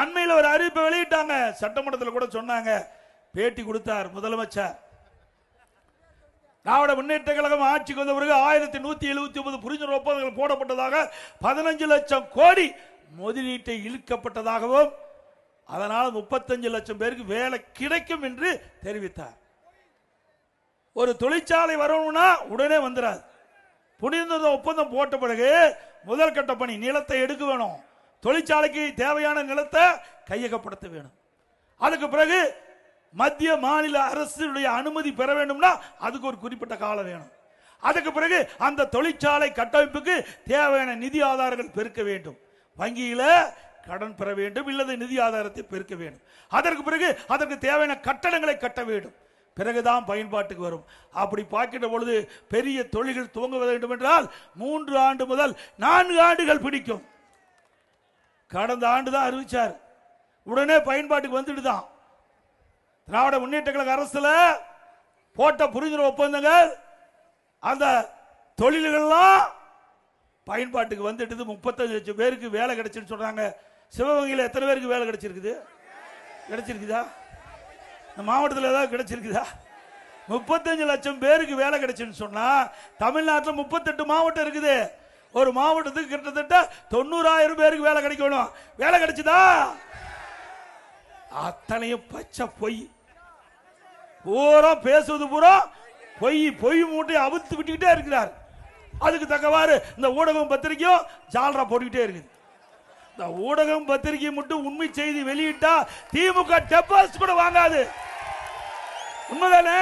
அண்மையில் ஒரு அறிவிப்பை வெளியிட்டாங்க, சட்டமன்றத்தில் கூட சொன்னாங்க, பேட்டி கொடுத்தார் முதலமைச்சர். திராவிட முன்னேற்ற கழகம் ஆட்சிக்கு வந்த பிறகு 1179 புரிந்துணர்வு ஒப்பந்தங்கள் போடப்பட்டதாக, 15 லட்சம் கோடி முதலீட்டை இழுக்கப்பட்டதாகவும், அதனால் 35 லட்சம் பேருக்கு வேலை கிடைக்கும் என்று தெரிவித்தார். ஒரு தொழிற்சாலை வரணும்னா உடனே வந்துடாது. புரிந்துணர்வு ஒப்பந்தம் போட்ட பிறகு முதல் கட்ட பணி நிலத்தை எடுக்க வேணும், தொழிற்சாலைக்கு தேவையான நிலத்தை கையகப்படுத்த வேணும். அதுக்கு பிறகு மத்திய மாநில அரசுடைய அனுமதி பெற வேண்டும்னா அதுக்கு ஒரு குறிப்பிட்ட காலம் வேணும். அதுக்கு பிறகு அந்த தொழிற்சாலை கட்டமைப்புக்கு தேவையான நிதி ஆதாரங்கள் பெருக்க வேண்டும், வங்கியில கடன் பெற வேண்டும், இல்லது நிதி ஆதாரத்தை பெருக்க வேண்டும். அதற்கு பிறகு அதற்கு தேவையான கட்டடங்களை கட்ட வேண்டும், பிறகுதான் பயன்பாட்டுக்கு வரும். அப்படி பார்க்கின்ற பொழுது பெரிய தொழில்கள் துவங்க வேண்டும் என்றால் 3 ஆண்டு முதல் 4 ஆண்டுகள் பிடிக்கும். கடந்த ஆண்டு தான் அறிவிச்சார், உடனே பயன்பாட்டுக்கு வந்துட்டுதான். திராவிட முன்னேற்ற கழக அரசுல போட்ட புரிந்துணர்வு ஒப்பந்தங்கள் அந்த தொழில்கள்லாம் பயன்பாட்டுக்கு வந்துட்டு 35 லட்சம் பேருக்கு வேலை கிடைச்சுன்னு சொல்றாங்க. சிவகங்கையில் எத்தனை பேருக்கு வேலை கிடைச்சிருக்குது? கிடைச்சிருக்குதா? இந்த மாவட்டத்தில் ஏதாவது கிடைச்சிருக்குதா? 35 லட்சம் பேருக்கு வேலை கிடைச்சுன்னு சொன்னா தமிழ்நாட்டில் 38 மாவட்டம் இருக்குது. ஒரு மாவட்டத்துக்கு கிட்டத்தட்ட 90,000 பேருக்கு வேலை கிடைக்கணும். வேலை கிடைச்சதா? அத்தனையும் பச்சை பொய். பூரா பேசுவது பூரா பொய். பொய் மூட்டையை அவிழ்த்து விட்டுக்கிட்டே இருக்கிறார். அதுக்கு தக்கவாறு இந்த ஊடகம் பத்திரிகையும் ஜால்ரா போட்டுக்கிட்டே இருக்குது. இந்த ஊடகம் பத்திரிகை மட்டும் உண்மை செய்தி வெளியிட்டா திமுக டெபாசிட் கூட வாங்காது. உண்மைதானே?